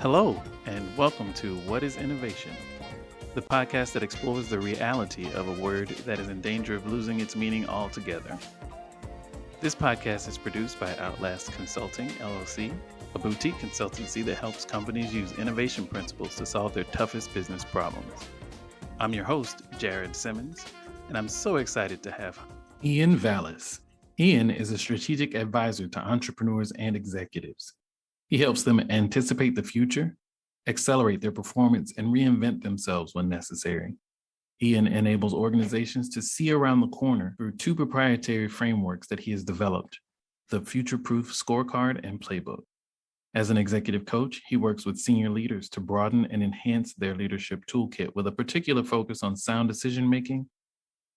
Hello, and welcome to What is Innovation, the podcast that explores the reality of a word that is in danger of losing its meaning altogether. This podcast is produced by Outlast Consulting, LLC, a boutique consultancy that helps companies use innovation principles to solve their toughest business problems. I'm your host, Jared Simmons, and I'm so excited to have Ion Valaskakis. Ion is a strategic advisor to entrepreneurs and executives. He helps them anticipate the future, accelerate their performance, and reinvent themselves when necessary. Ion enables organizations to see around the corner through two proprietary frameworks that he has developed, the FuturePROOF Scorecard and Playbook. As an executive coach, he works with senior leaders to broaden and enhance their leadership toolkit with a particular focus on sound decision-making,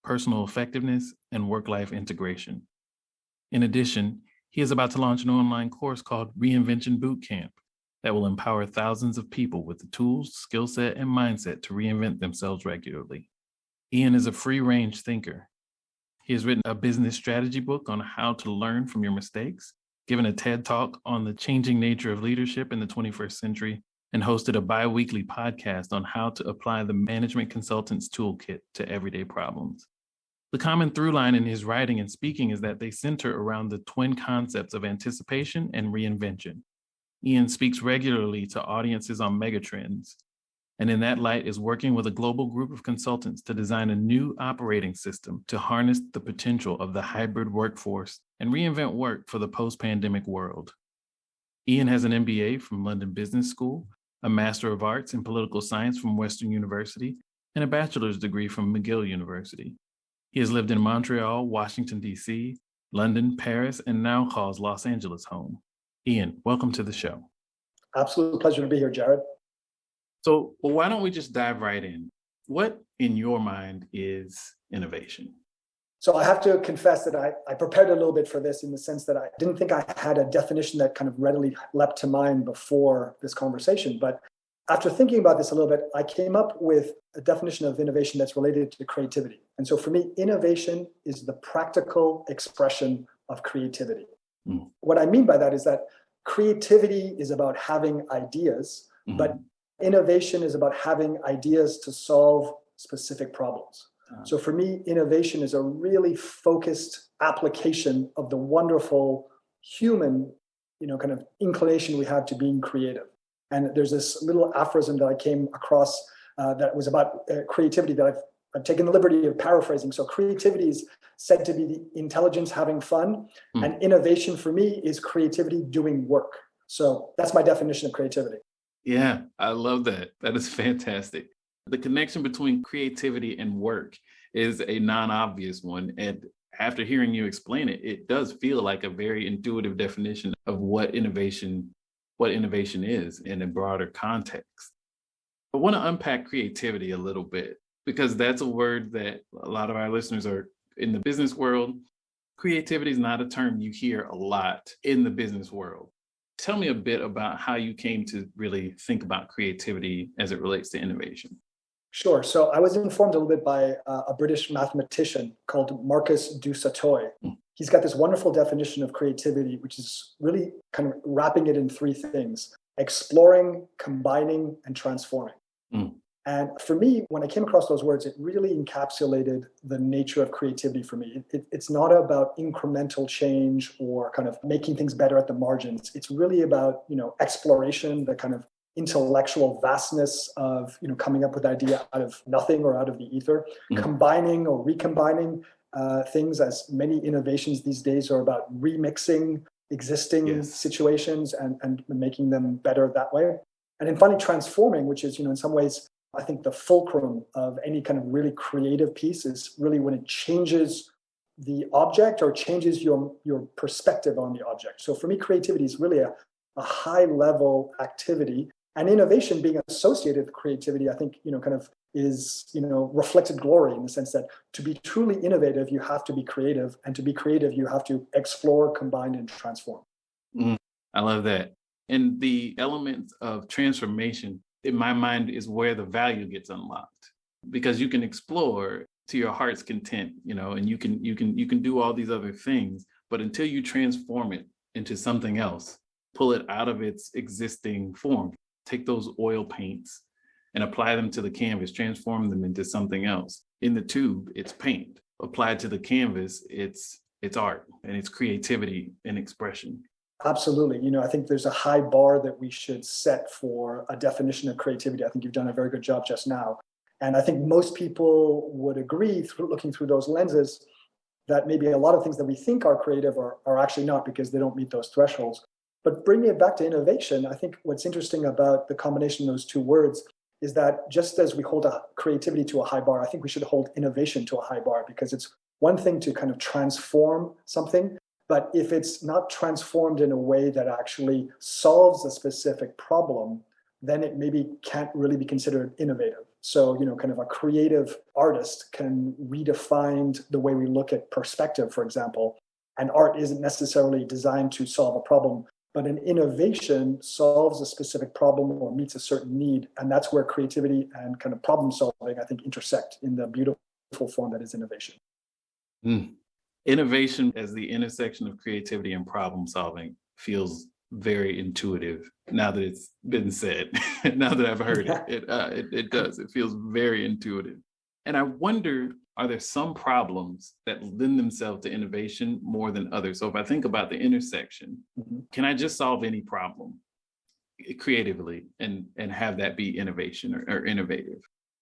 personal effectiveness, and work-life integration. In addition, he is about to launch an online course called Reinvention Boot Camp that will empower thousands of people with the tools, skill set, and mindset to reinvent themselves regularly. Ion is a free-range thinker. He has written a business strategy book on how to learn from your mistakes, given a TED Talk on the changing nature of leadership in the 21st century, and hosted a bi-weekly podcast on how to apply the management consultant's toolkit to everyday problems. The common through line in his writing and speaking is that they center around the twin concepts of anticipation and reinvention. Ion speaks regularly to audiences on megatrends, and in that light is working with a global group of consultants to design a new operating system to harness the potential of the hybrid workforce and reinvent work for the post-pandemic world. Ion has an MBA from London Business School, a Master of Arts in Political Science from Western University, and a bachelor's degree from McGill University. He has lived in Montreal, Washington, D.C., London, Paris, and now calls Los Angeles home. Ion, welcome to the show. Absolute pleasure to be here, Jared. So, why don't we just dive right in? What, in your mind, is innovation? So I have to confess that I prepared a little bit for this in the sense that I didn't think I had a definition that kind of readily leapt to mind before this conversation. But after thinking about this a little bit, I came up with a definition of innovation that's related to creativity. And so for me, innovation is the practical expression of creativity. What I mean by that is that creativity is about having ideas, but innovation is about having ideas to solve specific problems. So for me, innovation is a really focused application of the wonderful human, kind of inclination we have to being creative. And there's this little aphorism that I came across that was about creativity that I've taken the liberty of paraphrasing. So creativity is said to be the intelligence having fun, and innovation for me is creativity doing work. So that's my definition of creativity. Yeah, I love that. That is fantastic. The connection between creativity and work is a non-obvious one. And after hearing you explain it, it does feel like a very intuitive definition of what innovation is in a broader context. I want to unpack creativity a little bit because that's a word that a lot of our listeners are in the business world. Creativity is not a term you hear a lot in the business world. Tell me a bit about how you came to really think about creativity as it relates to innovation. Sure. So I was informed a little bit by a British mathematician called Marcus du Sautoy. He's got this wonderful definition of creativity, which is really kind of wrapping it in three things: exploring, combining, and transforming. And for me, when I came across those words, it really encapsulated the nature of creativity for me. It's not about incremental change or kind of making things better at the margins. It's really about, exploration, the kind of intellectual vastness of, coming up with an idea out of nothing or out of the ether, combining or recombining things, as many innovations these days are about remixing existing situations and making them better that way. And then finally transforming, which is, in some ways, I think the fulcrum of any kind of really creative piece is really when it changes the object or changes your perspective on the object. So for me, creativity is really a high level activity, and innovation being associated with creativity, I think, kind of is, reflected glory in the sense that to be truly innovative, you have to be creative, and to be creative, you have to explore, combine, and transform. I love that. And the elements of transformation, in my mind, is where the value gets unlocked, because you can explore to your heart's content, and you can do all these other things, but until you transform it into something else, pull it out of its existing form, take those oil paints and apply them to the canvas, transform them into something else. In the tube, it's paint. Applied to the canvas, it's art and it's creativity and expression. Absolutely. I think there's a high bar that we should set for a definition of creativity. I think you've done a very good job just now. And I think most people would agree, looking through those lenses, that maybe a lot of things that we think are creative are actually not, because they don't meet those thresholds. But bringing it back to innovation, I think what's interesting about the combination of those two words is that just as we hold creativity to a high bar, I think we should hold innovation to a high bar, because it's one thing to kind of transform something, but if it's not transformed in a way that actually solves a specific problem, then it maybe can't really be considered innovative. So, kind of a creative artist can redefine the way we look at perspective, for example, and art isn't necessarily designed to solve a problem, but an innovation solves a specific problem or meets a certain need. And that's where creativity and kind of problem solving, I think, intersect in the beautiful form that is innovation. Innovation as the intersection of creativity and problem solving feels very intuitive now that it's been said. Now that I've heard it, it does. It feels very intuitive. And I wonder, are there some problems that lend themselves to innovation more than others? So if I think about the intersection, can I just solve any problem creatively and have that be innovation or innovative?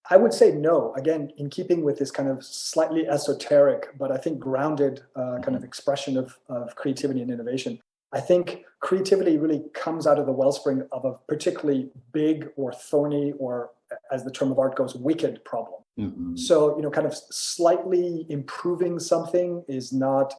I would say no. Again, in keeping with this kind of slightly esoteric, but I think grounded kind of expression of creativity and innovation. I think creativity really comes out of the wellspring of a particularly big or thorny, or as the term of art goes, wicked problem. So, kind of slightly improving something is not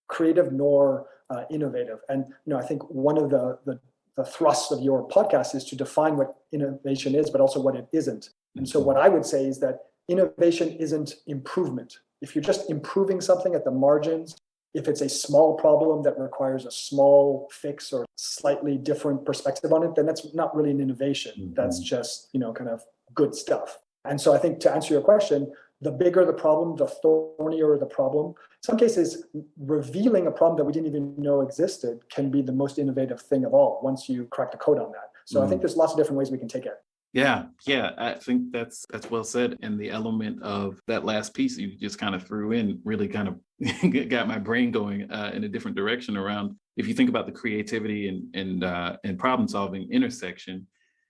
creative nor innovative. And, I think one of the thrusts of your podcast is to define what innovation is, but also what it isn't. And so what I would say is that innovation isn't improvement. If you're just improving something at the margins, if it's a small problem that requires a small fix or slightly different perspective on it, then that's not really an innovation. That's just, kind of good stuff. And so I think, to answer your question, the bigger the problem, the thornier the problem. In some cases, revealing a problem that we didn't even know existed can be the most innovative thing of all once you crack the code on that. So I think there's lots of different ways we can take it. Yeah, I think that's well said. And the element of that last piece you just kind of threw in really kind of got my brain going in a different direction around, if you think about the creativity and problem solving intersection,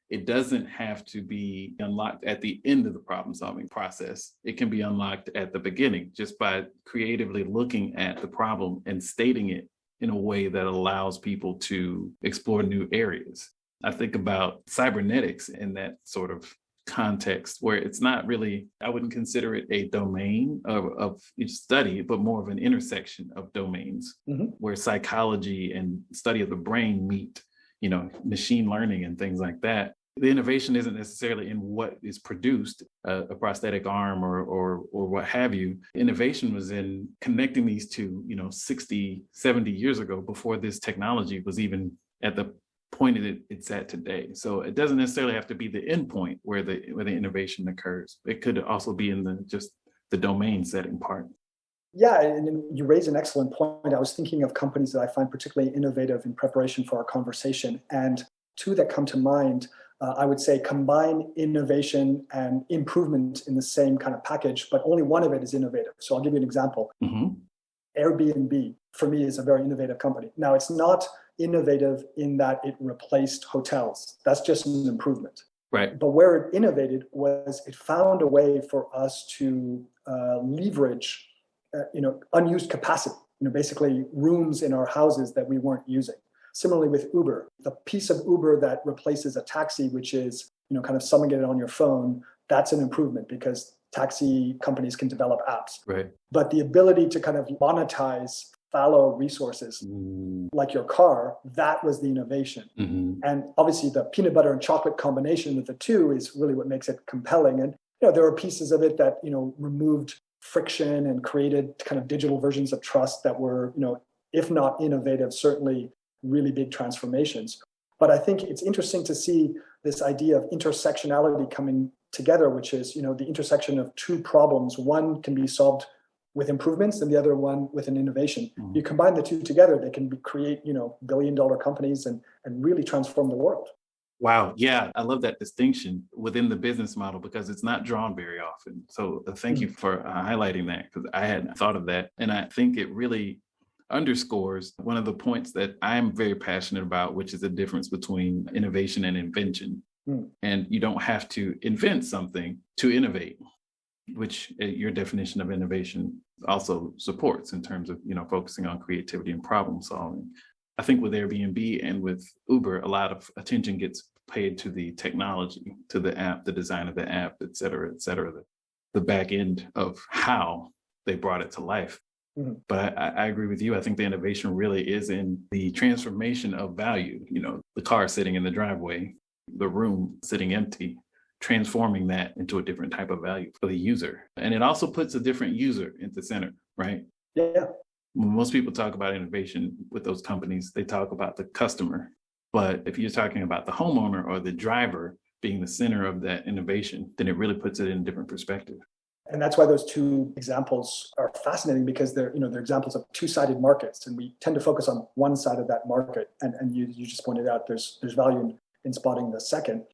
it doesn't have to be unlocked at the end of the problem solving process. It can be unlocked at the beginning just by creatively looking at the problem and stating it in a way that allows people to explore new areas. I think about cybernetics in that sort of context, where it's not really, I wouldn't consider it a domain of each study, but more of an intersection of domains where psychology and study of the brain meet, machine learning and things like that. The innovation isn't necessarily in what is produced, a prosthetic arm or what have you. Innovation was in connecting these two, 60, 70 years ago, before this technology was even at the point that it's at today. So it doesn't necessarily have to be the end point where the innovation occurs. It could also be in the domain setting part. Yeah, and you raise an excellent point. I was thinking of companies that I find particularly innovative in preparation for our conversation. And two that come to mind, I would say combine innovation and improvement in the same kind of package, but only one of it is innovative. So I'll give you an example. Airbnb, for me, is a very innovative company. Now, it's not innovative in that it replaced hotels. That's just an improvement. Right. But where it innovated was it found a way for us to leverage, unused capacity, basically rooms in our houses that we weren't using. Similarly with Uber, the piece of Uber that replaces a taxi, which is, kind of summoning it on your phone, that's an improvement because taxi companies can develop apps. Right. But the ability to kind of monetize fallow resources like your car, that was the innovation. And obviously the peanut butter and chocolate combination of the two is really what makes it compelling. And, there are pieces of it that, removed friction and created kind of digital versions of trust that were, if not innovative, certainly really big transformations. But I think it's interesting to see this idea of intersectionality coming together, which is, the intersection of two problems. One can be solved with improvements and the other one with an innovation. You combine the two together, they can create, billion-dollar companies and really transform the world. Wow. Yeah. I love that distinction within the business model because it's not drawn very often. So thank you for highlighting that because I hadn't thought of that. And I think it really underscores one of the points that I'm very passionate about, which is the difference between innovation and invention. And you don't have to invent something to innovate, which your definition of innovation also supports in terms of, focusing on creativity and problem solving. I think with Airbnb and with Uber, a lot of attention gets paid to the technology, to the app, the design of the app, et cetera, the back end of how they brought it to life. But I agree with you. I think the innovation really is in the transformation of value, the car sitting in the driveway, the room sitting empty, transforming that into a different type of value for the user. And it also puts a different user at the center, right? Yeah. When most people talk about innovation with those companies, they talk about the customer. But if you're talking about the homeowner or the driver being the center of that innovation, then it really puts it in a different perspective. And that's why those two examples are fascinating because they're examples of two-sided markets. And we tend to focus on one side of that market. And you just pointed out there's value in spotting the second.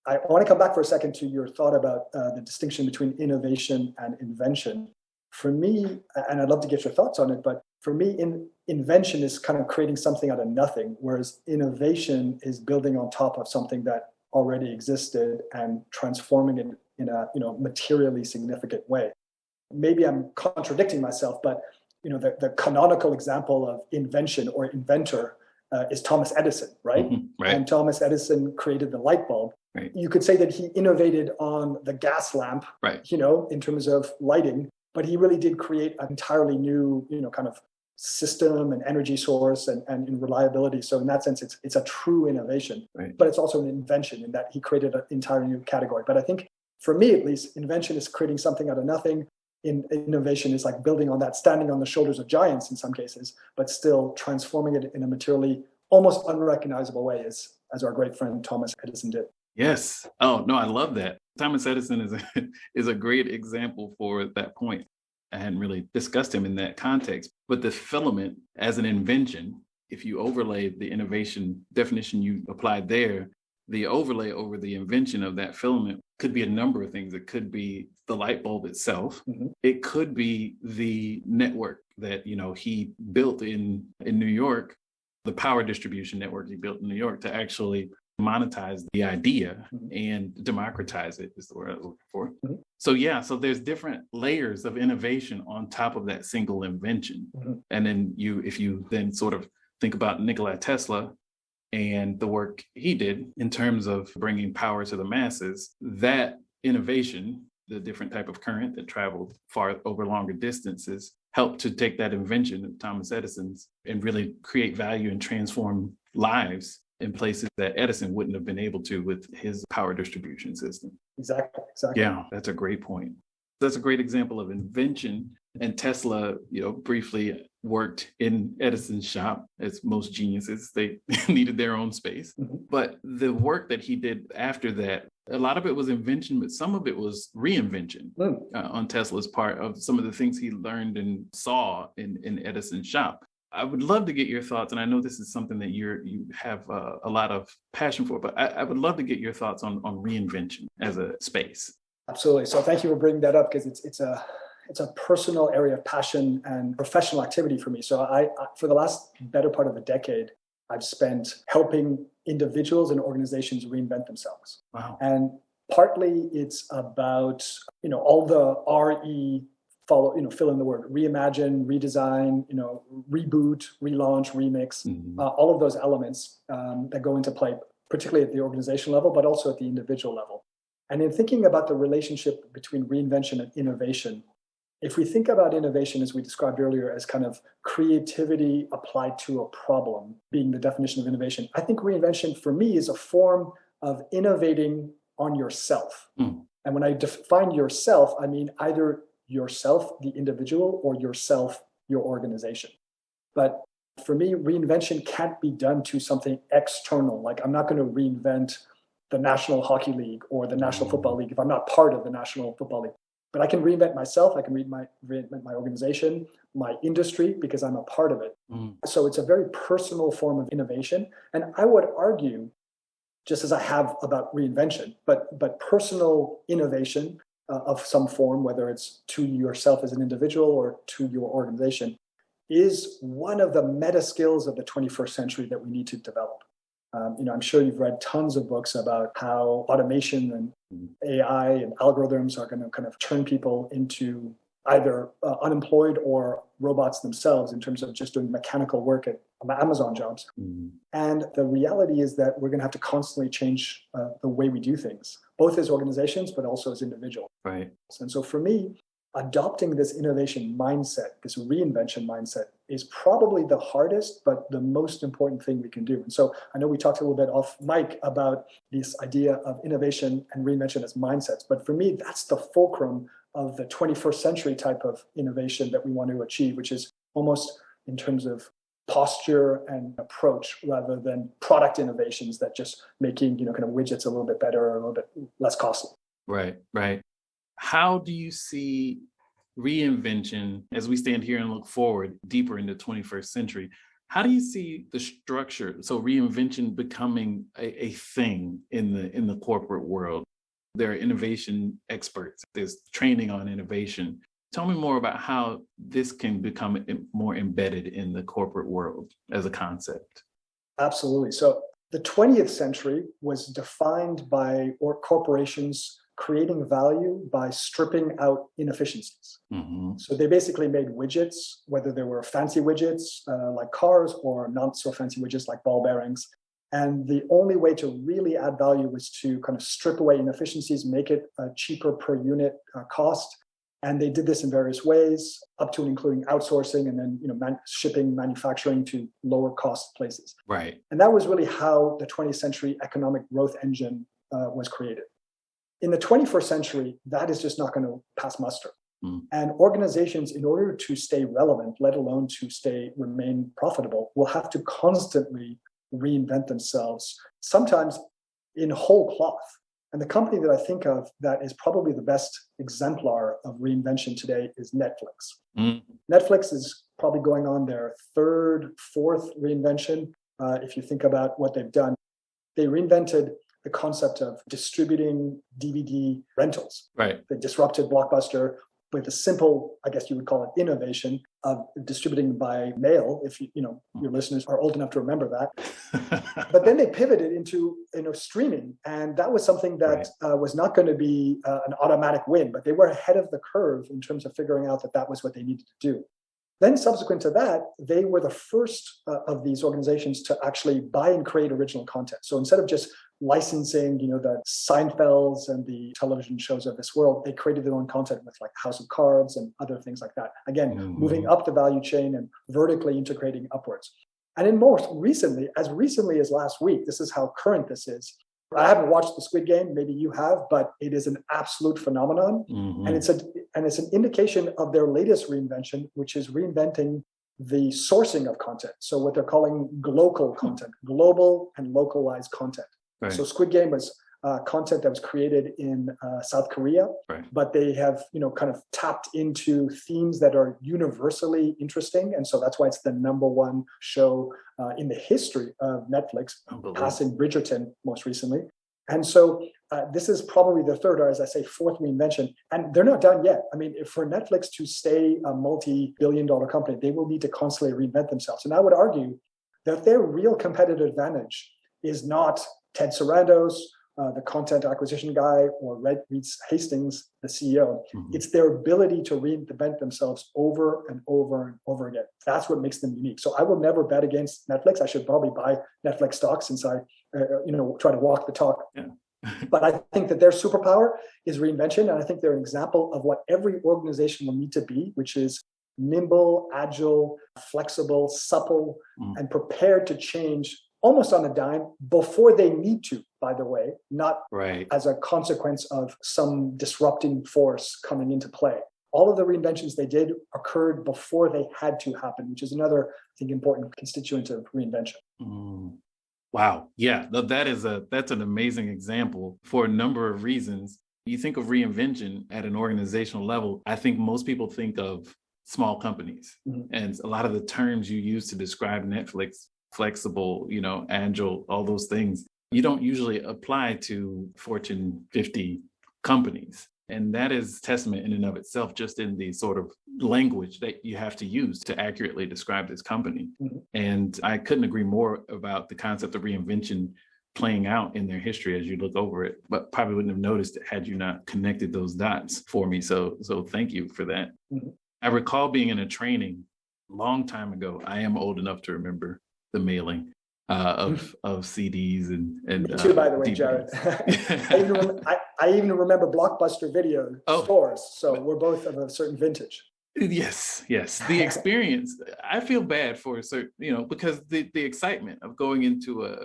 I want to come back for a second to your thought about the distinction between innovation and invention. For me, and I'd love to get your thoughts on it, but for me, invention is kind of creating something out of nothing, whereas innovation is building on top of something that already existed and transforming it in a materially significant way. Maybe I'm contradicting myself, but the canonical example of invention or inventor is Thomas Edison, right? Right. And Thomas Edison created the light bulb. Right. You could say that he innovated on the gas lamp, right, in terms of lighting, but he really did create an entirely new, kind of system and energy source and reliability. So in that sense, it's a true innovation, right, but it's also an invention in that he created an entirely new category. But I think for me, at least, invention is creating something out of nothing. Innovation is like building on that, standing on the shoulders of giants in some cases, but still transforming it in a materially almost unrecognizable way, as our great friend Thomas Edison did. Yes. Oh, no, I love that. Thomas Edison is a great example for that point. I hadn't really discussed him in that context, but the filament as an invention, if you overlay the innovation definition you applied there, the overlay over the invention of that filament could be a number of things. It could be the light bulb itself. It could be the network that, he built in New York, the power distribution network he built in New York to actually monetize the idea and democratize it is the word I was looking for. So there's different layers of innovation on top of that single invention. And then if you then sort of think about Nikola Tesla and the work he did in terms of bringing power to the masses, that innovation, the different type of current that traveled far over longer distances, helped to take that invention of Thomas Edison's and really create value and transform lives in places that Edison wouldn't have been able to with his power distribution system. Exactly. Yeah, that's a great point. That's a great example of invention. And Tesla, briefly worked in Edison's shop, as most geniuses. They needed their own space. But the work that he did after that, a lot of it was invention, but some of it was reinvention on Tesla's part of some of the things he learned and saw in Edison's shop. I would love to get your thoughts, and I know this is something that you have a lot of passion for, but I would love to get your thoughts on reinvention as a space. Absolutely. So thank you for bringing that up because it's a personal area of passion and professional activity for me. So I for the last better part of a decade, I've spent helping individuals and organizations reinvent themselves. Wow. And partly it's about all the RE fill in the word, reimagine, redesign, reboot, relaunch, remix, all of those elements that go into play, particularly at the organization level, but also at the individual level. And in thinking about the relationship between reinvention and innovation, if we think about innovation, as we described earlier, as kind of creativity applied to a problem being the definition of innovation, I think reinvention for me is a form of innovating on yourself. And when I define yourself, I mean either yourself, the individual, or yourself, your organization. But for me, reinvention can't be done to something external. Like I'm not going to reinvent the National Hockey League or the National Football League if I'm not part of the National Football League. But I can reinvent myself. I can reinvent my organization, my industry, because I'm a part of it. So it's a very personal form of innovation. And I would argue just as I have about reinvention, but personal innovation of some form, whether it's to yourself as an individual or to your organization, is one of the meta skills of the 21st century that we need to develop. I'm sure you've read tons of books about how automation and AI and algorithms are going to kind of turn people into either unemployed or robots themselves in terms of just doing mechanical work at Amazon jobs. And the reality is that we're going to have to constantly change the way we do things, both as organizations, but also as individuals. Right. And so for me, adopting this innovation mindset, this reinvention mindset, is probably the hardest, but the most important thing we can do. And so I know we talked a little bit off mic about this idea of innovation and reinvention as mindsets. But for me, that's the fulcrum of the 21st century type of innovation that we want to achieve, which is almost in terms of posture and approach rather than product innovations that just making, kind of widgets a little bit better or a little bit less costly. Right, right. How do you see reinvention as we stand here and look forward deeper into the 21st century? How do you see the structure? So reinvention becoming a thing in the corporate world. There are innovation experts. There's training on innovation. Tell me more about how this can become more embedded in the corporate world as a concept. Absolutely. So the 20th century was defined by corporations creating value by stripping out inefficiencies. So they basically made widgets, whether they were fancy widgets like cars or not so fancy widgets like ball bearings. And the only way to really add value was to kind of strip away inefficiencies, make it cheaper per unit cost. And they did this in various ways, up to and including outsourcing and then shipping manufacturing to lower cost places. Right. And that was really how the 20th century economic growth engine was created. In the 21st century, that is just not going to pass muster. And organizations, in order to stay relevant, let alone to remain profitable, will have to constantly reinvent themselves, sometimes in whole cloth. And the company that I think of that is probably the best exemplar of reinvention today is Netflix. Netflix is probably going on their third, fourth reinvention. If you think about what they've done, they reinvented the concept of distributing DVD rentals. Right. They disrupted Blockbuster with a simple, I guess you would call it, innovation of distributing by mail, if your listeners are old enough to remember that. But then they pivoted into streaming, and that was something that was not going to be an automatic win, but they were ahead of the curve in terms of figuring out that was what they needed to do. Then subsequent to that, they were the first of these organizations to actually buy and create original content. So instead of just licensing, the Seinfelds and the television shows of this world, they created their own content with like House of Cards and other things like that. Again, moving up the value chain and vertically integrating upwards. And then most recently, as last week, this is how current this is. I haven't watched the Squid Game, maybe you have, but it is an absolute phenomenon. And it's an indication of their latest reinvention, which is reinventing the sourcing of content. So what they're calling global content, global and localized content. Right. So Squid Game was content that was created in South Korea, but they have, kind of tapped into themes that are universally interesting. And so that's why it's the number one show in the history of Netflix, passing Bridgerton most recently. And so this is probably the third, or as I say, fourth reinvention. And they're not done yet. I mean, for Netflix to stay a multi-billion-dollar company, they will need to constantly reinvent themselves. And I would argue that their real competitive advantage is not Ted Sarandos, the content acquisition guy, or Reed Hastings, the CEO. It's their ability to reinvent themselves over and over and over again. That's what makes them unique. So I will never bet against Netflix. I should probably buy Netflix stock since I, try to walk the talk. Yeah. But I think that their superpower is reinvention. And I think they're an example of what every organization will need to be, which is nimble, agile, flexible, supple, and prepared to change almost on a dime before they need to, by the way, not as a consequence of some disrupting force coming into play. All of the reinventions they did occurred before they had to happen, which is another, I think, important constituent of reinvention. Wow. Yeah, that's an amazing example for a number of reasons. You think of reinvention at an organizational level, I think most people think of small companies. And a lot of the terms you use to describe Netflix, flexible, agile, all those things, you don't usually apply to Fortune 50 companies. And that is testament in and of itself, just in the sort of language that you have to use to accurately describe this company. Mm-hmm. And I couldn't agree more about the concept of reinvention playing out in their history as you look over it, but probably wouldn't have noticed it had you not connected those dots for me. So thank you for that. Mm-hmm. I recall being in a training a long time ago. I am old enough to remember the mailing of CDs and me too, by the way, Jared. I even remember Blockbuster video stores. So we're both of a certain vintage. Yes. The experience. I feel bad for a certain, because the excitement of going into a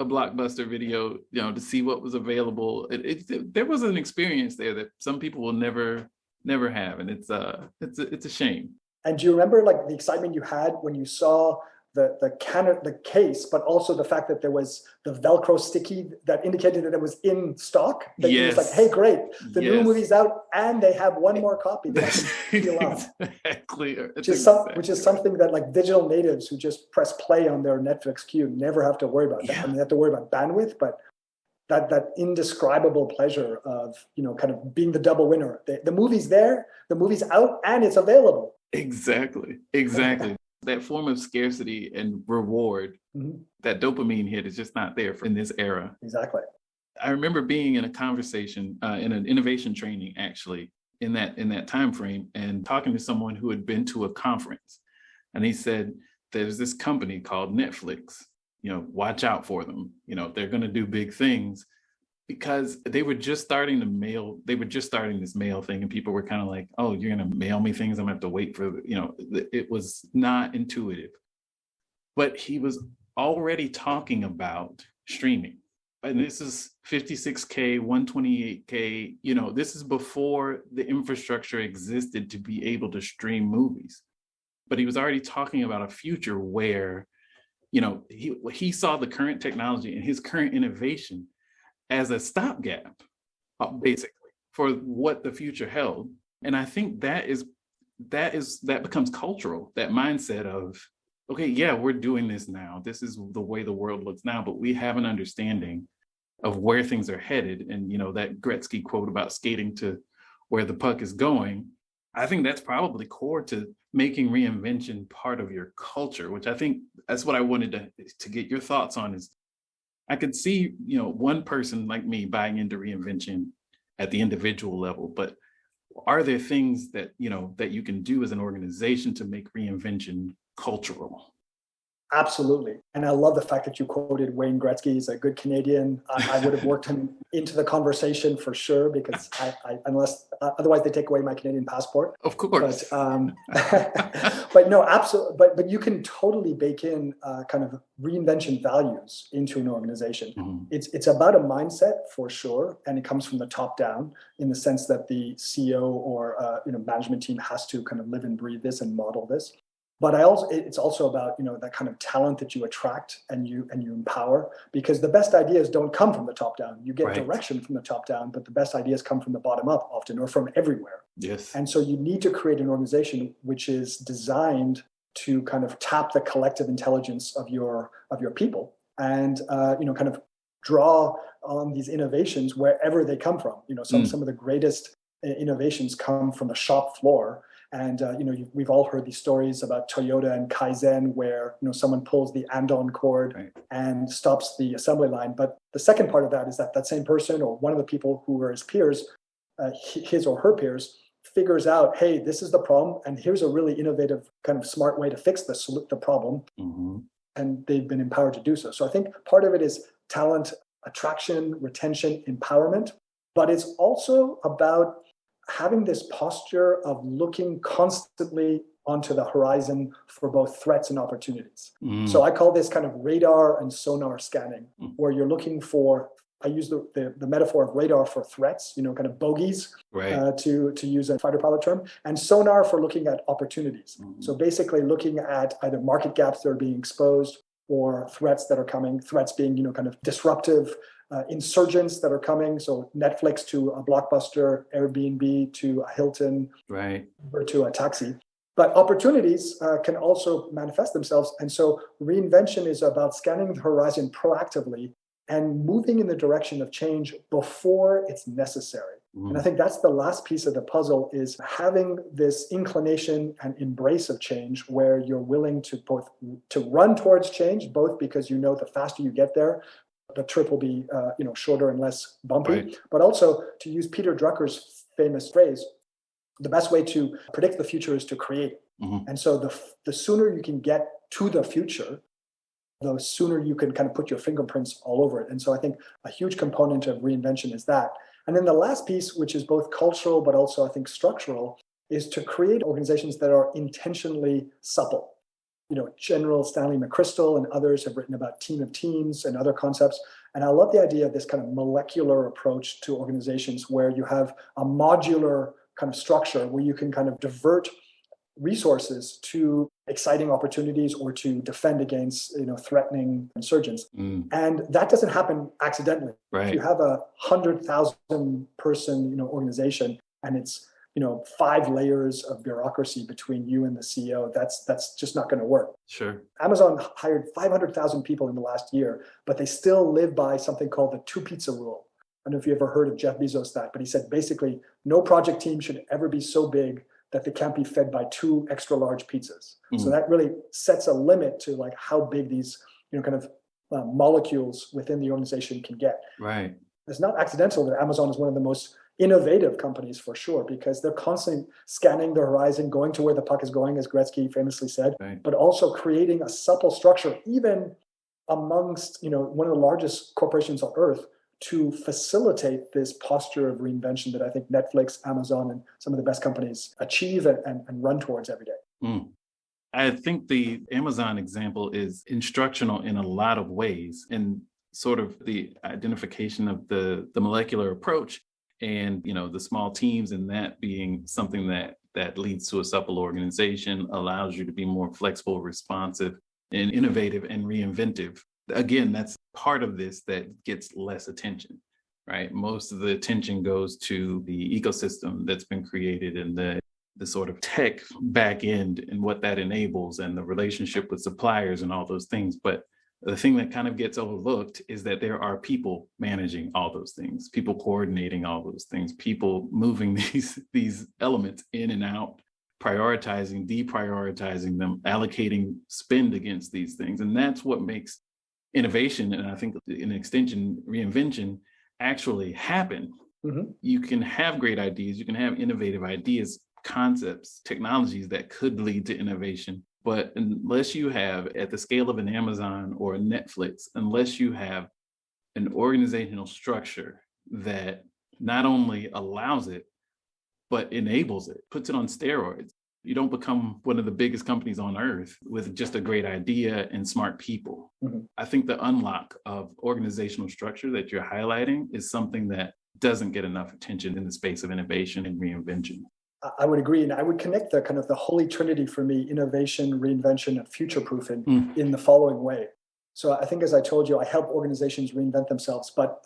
Blockbuster video, to see what was available. There was an experience there that some people will never have, and it's a shame. And do you remember like the excitement you had when you saw the case, but also the fact that there was the Velcro sticky that indicated that it was in stock? That yes. It was like, hey, great, the new movie's out, and they have one more copy that I can peel off. Exactly. Which is something that like digital natives who just press play on their Netflix queue never have to worry about. Yeah. I mean, they have to worry about bandwidth, but that indescribable pleasure of kind of being the double winner. The movie's there, the movie's out, and it's available. Exactly. That form of scarcity and reward, mm-hmm. that dopamine hit is just not there in this era. Exactly. I remember being in a conversation in an innovation training, actually, in that time frame, and talking to someone who had been to a conference, and he said, "There's this company called Netflix. Watch out for them. They're going to do big things." Because they were just starting this mail thing, and people were kind of like, "Oh, you're going to mail me things? I'm going to have to wait for," it was not intuitive. But he was already talking about streaming. And this is 56K, 128K, this is before the infrastructure existed to be able to stream movies. But he was already talking about a future where, he saw the current technology and his current innovation as a stopgap, basically, for what the future held. And I think that becomes cultural, that mindset of, okay, yeah, we're doing this now. This is the way the world looks now, but we have an understanding of where things are headed. And, that Gretzky quote about skating to where the puck is going, I think that's probably core to making reinvention part of your culture, which I think that's what I wanted to get your thoughts on. Is I could see, one person like me buying into reinvention at the individual level, but are there things that you can do as an organization to make reinvention cultural? Absolutely. And I love the fact that you quoted Wayne Gretzky. He's a good Canadian. I would have worked him into the conversation for sure, because otherwise they take away my Canadian passport. Of course. But no, absolutely. But you can totally bake in kind of reinvention values into an organization. Mm-hmm. It's about a mindset for sure. And it comes from the top down, in the sense that the CEO or management team has to kind of live and breathe this and model this. But it's also about, that kind of talent that you attract and you empower, because the best ideas don't come from the top down. You get direction from the top down, but the best ideas come from the bottom up often, or from everywhere. Yes. And so you need to create an organization which is designed to kind of tap the collective intelligence of your people, and kind of draw on these innovations wherever they come from. Some of the greatest innovations come from the shop floor. And, we've all heard these stories about Toyota and Kaizen, where, someone pulls the andon cord and stops the assembly line. But the second part of that is that same person, or one of the people who are his peers, his or her peers, figures out, hey, this is the problem, and here's a really innovative kind of smart way to fix the problem. Mm-hmm. And they've been empowered to do so. So I think part of it is talent attraction, retention, empowerment, but it's also about having this posture of looking constantly onto the horizon for both threats and opportunities. Mm. So I call this kind of radar and sonar scanning, where you're looking for, I use the metaphor of radar for threats, kind of bogeys, to use a fighter pilot term, and sonar for looking at opportunities. Mm. So basically looking at either market gaps that are being exposed, or threats that are coming, threats being, kind of disruptive, insurgents that are coming. So Netflix to a Blockbuster, Airbnb to a Hilton, or to a taxi. But opportunities can also manifest themselves. And so reinvention is about scanning the horizon proactively and moving in the direction of change before it's necessary. And I think that's the last piece of the puzzle, is having this inclination and embrace of change where you're willing to run towards change, both because you know the faster you get there, the trip will be shorter and less bumpy, right. But also, to use Peter Drucker's famous phrase, the best way to predict the future is to create it. And so the sooner you can get to the future, the sooner you can kind of put your fingerprints all over it. And so I think a huge component of reinvention is that. And then the last piece, which is both cultural but also I think structural, is to create organizations that are intentionally supple. General Stanley McChrystal and others have written about team of teams and other concepts. And I love the idea of this kind of molecular approach to organizations where you have a modular kind of structure where you can kind of divert resources to exciting opportunities or to defend against threatening insurgents. And that doesn't happen accidentally. Right. If you have 100,000 person organization and it's 5 layers of bureaucracy between you and the CEO, that's just not going to work. Sure. Amazon hired 500,000 people in the last year, but they still live by something called the 2 pizza rule. I don't know if you ever heard of Jeff Bezos that, but he said basically no project team should ever be so big that they can't be fed by 2 extra large pizzas. So that really sets a limit to like how big these molecules within the organization can get. Right. It's not accidental that Amazon is one of the most innovative companies for sure, because they're constantly scanning the horizon, going to where the puck is going, as Gretzky famously said, right. But also creating a supple structure, even amongst one of the largest corporations on earth, to facilitate this posture of reinvention that I think Netflix, Amazon, and some of the best companies achieve and run towards every day. I think the Amazon example is instructional in a lot of ways, and sort of the identification of the molecular approach and the small teams, and that being something that leads to a supple organization, allows you to be more flexible, responsive, and innovative and reinventive. Again, that's part of this that gets less attention, right? Most of the attention goes to the ecosystem that's been created and the sort of tech back end and what that enables and the relationship with suppliers and all those things. But the thing that kind of gets overlooked is that there are people managing all those things, people coordinating all those things, people moving these elements in and out, prioritizing, deprioritizing them, allocating spend against these things. And that's what makes innovation, and I think in extension, reinvention, actually happen. You can have great ideas, you can have innovative ideas, concepts, technologies that could lead to innovation. But unless you have, at the scale of an Amazon or a Netflix, unless you have an organizational structure that not only allows it, but enables it, puts it on steroids, you don't become one of the biggest companies on earth with just a great idea and smart people. I think the unlock of organizational structure that you're highlighting is something that doesn't get enough attention in the space of innovation and reinvention. I would agree. And I would connect the kind of the holy trinity for me, innovation, reinvention, and future-proofing in the following way. So I think, as I told you, I help organizations reinvent themselves, but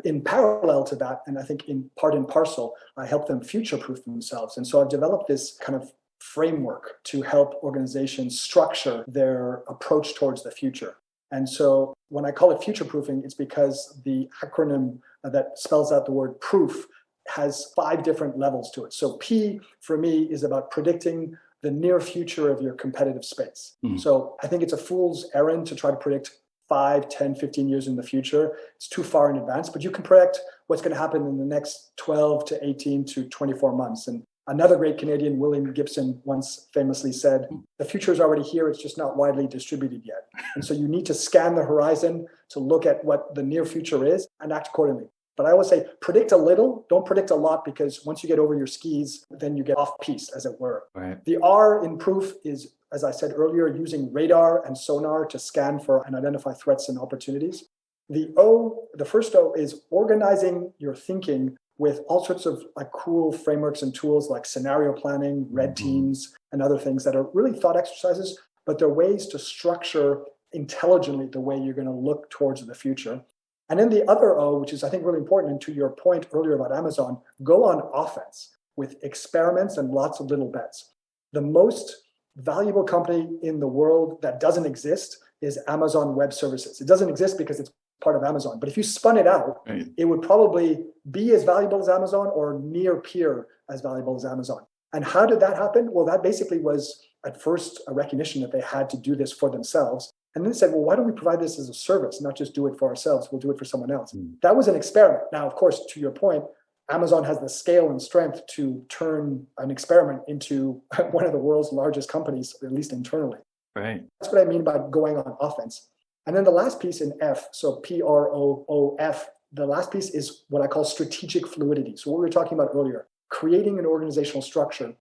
in parallel to that, and I think in part and parcel, I help them future-proof themselves. And so I've developed this kind of framework to help organizations structure their approach towards the future. And so when I call it future-proofing, it's because the acronym that spells out the word proof has 5 different levels to it. So P for me is about predicting the near future of your competitive space. So I think it's a fool's errand to try to predict 5, 10, 15 years in the future. It's too far in advance, but you can predict what's going to happen in the next 12 to 18 to 24 months. And another great Canadian, William Gibson, once famously said, the future is already here, it's just not widely distributed yet. And so you need to scan the horizon to look at what the near future is and act accordingly. But I always say, predict a little, don't predict a lot, because once you get over your skis, then you get off piste, as it were. Right. The R in proof is, as I said earlier, using radar and sonar to scan for and identify threats and opportunities. The O, the first O, is organizing your thinking with all sorts of like cool frameworks and tools like scenario planning, red teams, and other things that are really thought exercises, but they're ways to structure intelligently the way you're going to look towards the future. And then the other O, which is I think really important, and to your point earlier about Amazon, go on offense with experiments and lots of little bets. The most valuable company in the world that doesn't exist is Amazon Web Services. It doesn't exist because it's part of Amazon. But if you spun it out, Right. it would probably be as valuable as Amazon or near peer as valuable as Amazon. And how did that happen? Well, that basically was at first a recognition that they had to do this for themselves. And then they said, well, why don't we provide this as a service, not just do it for ourselves? We'll do it for someone else. That was an experiment. Now, of course, to your point, Amazon has the scale and strength to turn an experiment into one of the world's largest companies, at least internally. Right. That's what I mean by going on offense. And then the last piece in F, so PROOF, the last piece is what I call strategic fluidity. So what we were talking about earlier, creating an organizational structure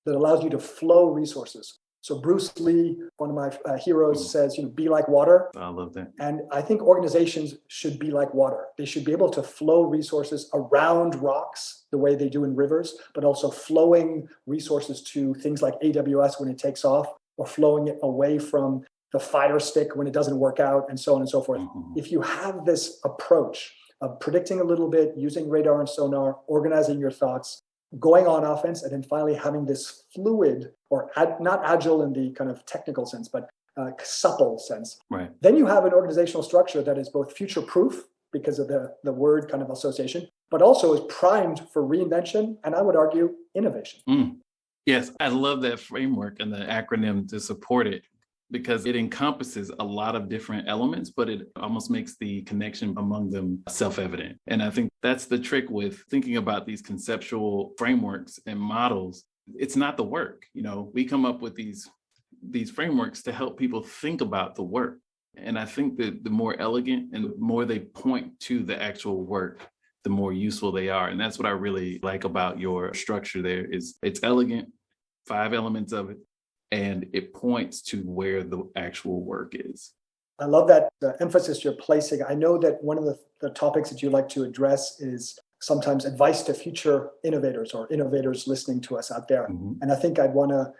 that allows you to flow resources. So Bruce Lee, one of my heroes, says, be like water. I love that. And I think organizations should be like water. They should be able to flow resources around rocks the way they do in rivers, but also flowing resources to things like AWS when it takes off, or flowing it away from the Fire Stick when it doesn't work out, and so on and so forth. If you have this approach of predicting a little bit, using radar and sonar, organizing your thoughts, going on offense, and then finally having this fluid, or not agile in the kind of technical sense, but supple sense. Right. Then you have an organizational structure that is both future-proof because of the word kind of association, but also is primed for reinvention, and I would argue innovation. Yes, I love that framework and the acronym to support it, because it encompasses a lot of different elements, but it almost makes the connection among them self-evident. And I think that's the trick with thinking about these conceptual frameworks and models. It's not the work. We come up with these frameworks to help people think about the work. And I think that the more elegant and the more they point to the actual work, the more useful they are. And that's what I really like about your structure there is it's elegant, 5 elements of it, and it points to where the actual work is. I love that emphasis you're placing. I know that one of the topics that you like to address is sometimes advice to future innovators or innovators listening to us out there. And I think I'd want to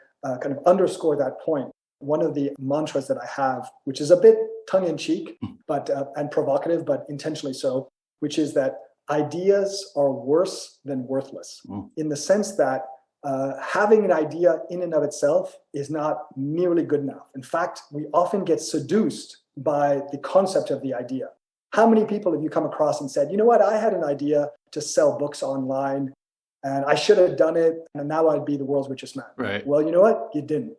kind of underscore that point. One of the mantras that I have, which is a bit tongue-in-cheek but and provocative, but intentionally so, which is that ideas are worse than worthless, in the sense that having an idea in and of itself is not nearly good enough. In fact, we often get seduced by the concept of the idea. How many people have you come across and said, you know what, I had an idea to sell books online and I should have done it and now I'd be the world's richest man. Right. Well, you know what? You didn't.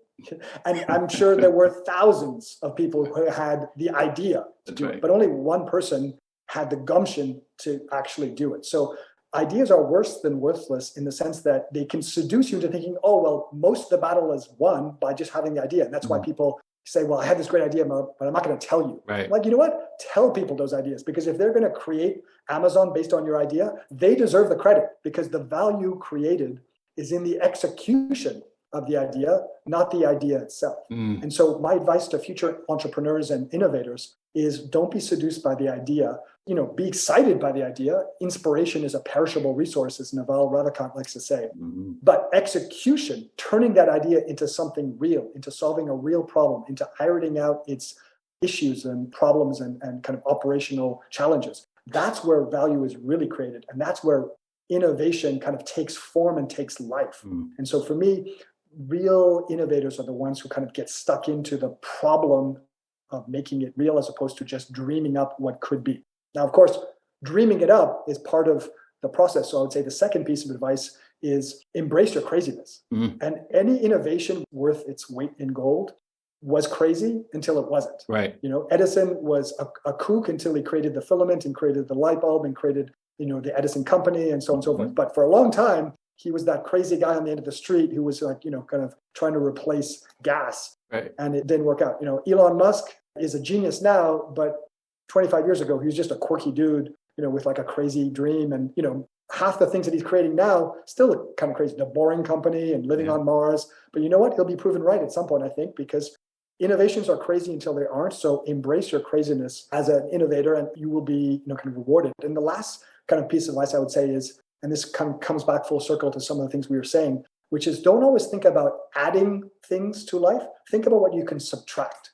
And I'm sure there were thousands of people who had the idea to do it, but only one person had the gumption to actually do it. So ideas are worse than worthless in the sense that they can seduce you into thinking, oh, well, most of the battle is won by just having the idea. And that's why people say, well, I had this great idea, but I'm not going to tell you. Right. Like, you know what? Tell people those ideas, because if they're going to create Amazon based on your idea, they deserve the credit, because the value created is in the execution of the idea, not the idea itself. And so my advice to future entrepreneurs and innovators is don't be seduced by the idea. Be excited by the idea. Inspiration is a perishable resource, as Naval Ravikant likes to say. But execution, turning that idea into something real, into solving a real problem, into ironing out its issues and problems and kind of operational challenges, that's where value is really created. And that's where innovation kind of takes form and takes life. And so for me, real innovators are the ones who kind of get stuck into the problem of making it real, as opposed to just dreaming up what could be. Now, of course, dreaming it up is part of the process. So I would say the second piece of advice is embrace your craziness. And any innovation worth its weight in gold was crazy until it wasn't. Right. Edison was a kook until he created the filament and created the light bulb and created, the Edison company and so on and so forth. But for a long time, he was that crazy guy on the end of the street who was like, kind of trying to replace gas. Right. And it didn't work out. Elon Musk is a genius now, but 25 years ago, he was just a quirky dude, with like a crazy dream. And, half the things that he's creating now still look kind of crazy. The Boring Company and living on Mars. But you know what? He'll be proven right at some point, I think, because innovations are crazy until they aren't. So embrace your craziness as an innovator and you will be, kind of rewarded. And the last kind of piece of advice I would say is, and this kind of comes back full circle to some of the things we were saying, which is don't always think about adding things to life. Think about what you can subtract.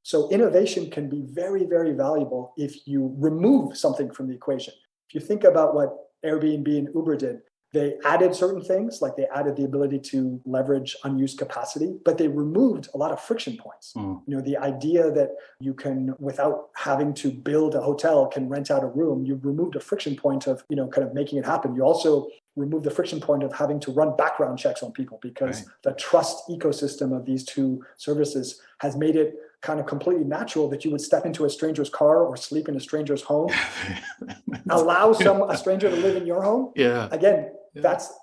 So innovation can be very, very valuable if you remove something from the equation. If you think about what Airbnb and Uber did, They added certain things, like they added the ability to leverage unused capacity, but they removed a lot of friction points. The idea that you can, without having to build a hotel, can rent out a room, you've removed a friction point of, kind of making it happen. You also remove the friction point of having to run background checks on people, because the trust ecosystem of these two services has made it kind of completely natural that you would step into a stranger's car or sleep in a stranger's home, allow a stranger to live in your home. Again,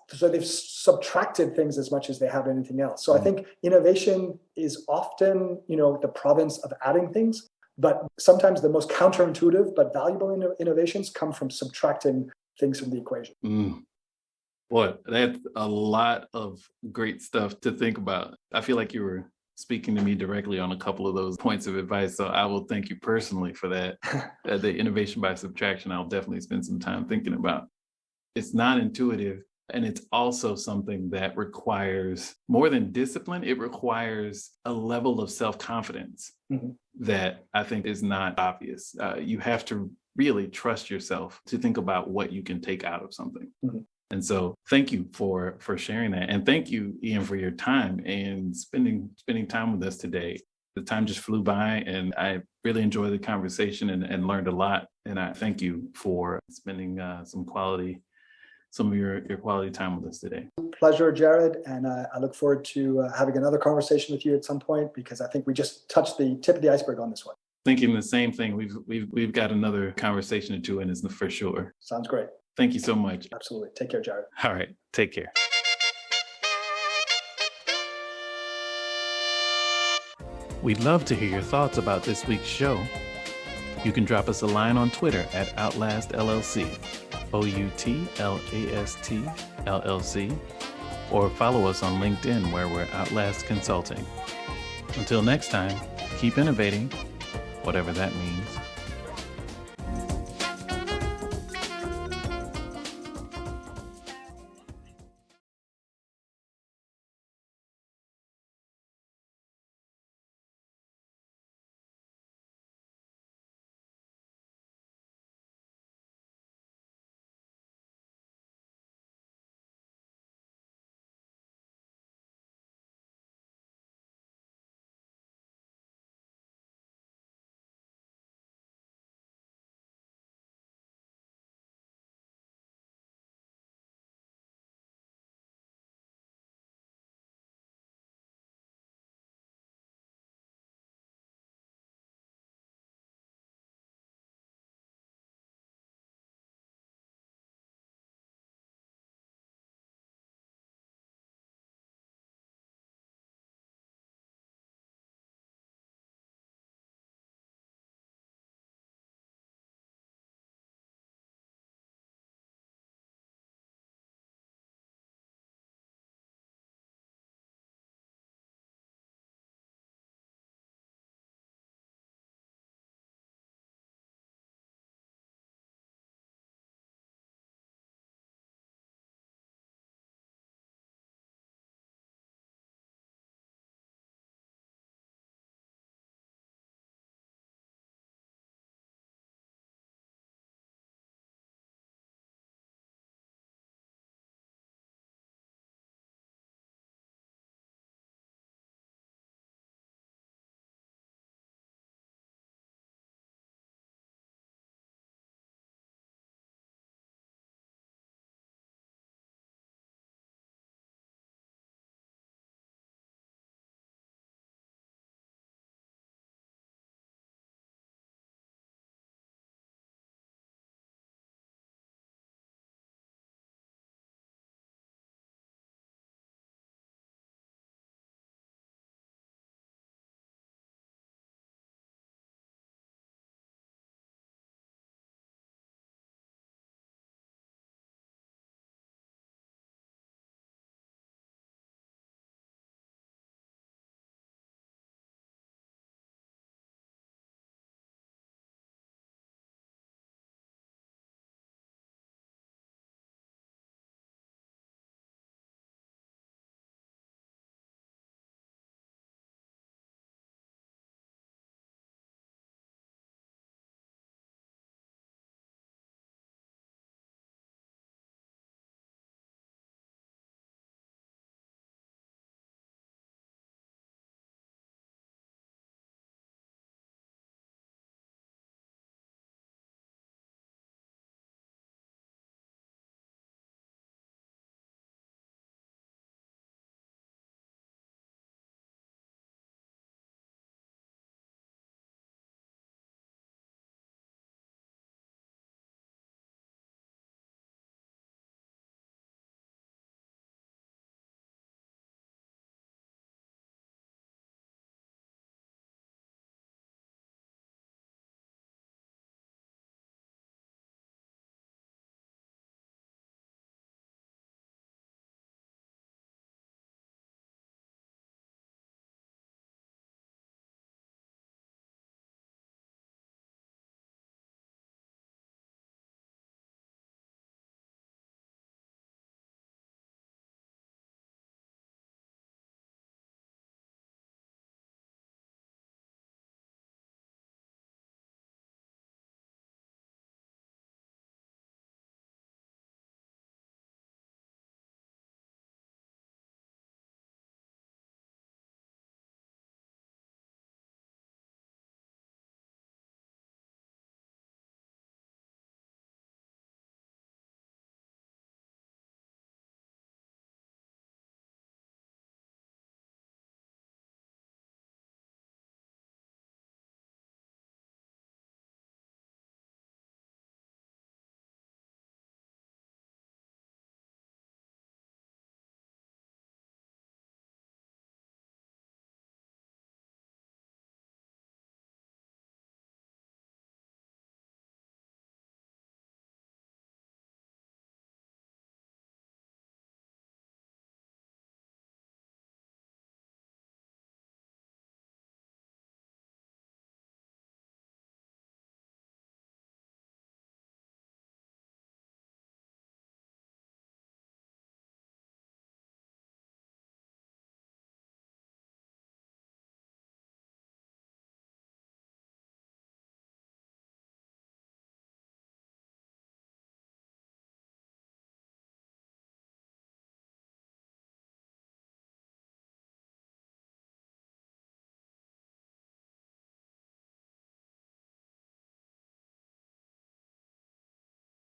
so they've subtracted things as much as they have anything else. So I think innovation is often, the province of adding things, but sometimes the most counterintuitive but valuable innovations come from subtracting things from the equation. Boy, that's a lot of great stuff to think about. I feel like you were speaking to me directly on a couple of those points of advice. So I will thank you personally for that. The innovation by subtraction, I'll definitely spend some time thinking about. It's not intuitive. And it's also something that requires more than discipline. It requires a level of self-confidence that I think is not obvious. You have to really trust yourself to think about what you can take out of something. And so thank you for sharing that. And thank you, Ian, for your time and spending time with us today. The time just flew by, and I really enjoyed the conversation and learned a lot. And I thank you for spending some of your quality time with us today. Pleasure, Jared. And I look forward to having another conversation with you at some point, because I think we just touched the tip of the iceberg on this one. Thinking the same thing. We've got another conversation or two in this for sure. Sounds great. Thank you so much. Absolutely. Take care, Jared. All right. Take care. We'd love to hear your thoughts about this week's show. You can drop us a line on Twitter at Outlast LLC, OUTLAST LLC, or follow us on LinkedIn, where we're Outlast Consulting. Until next time, keep innovating, whatever that means.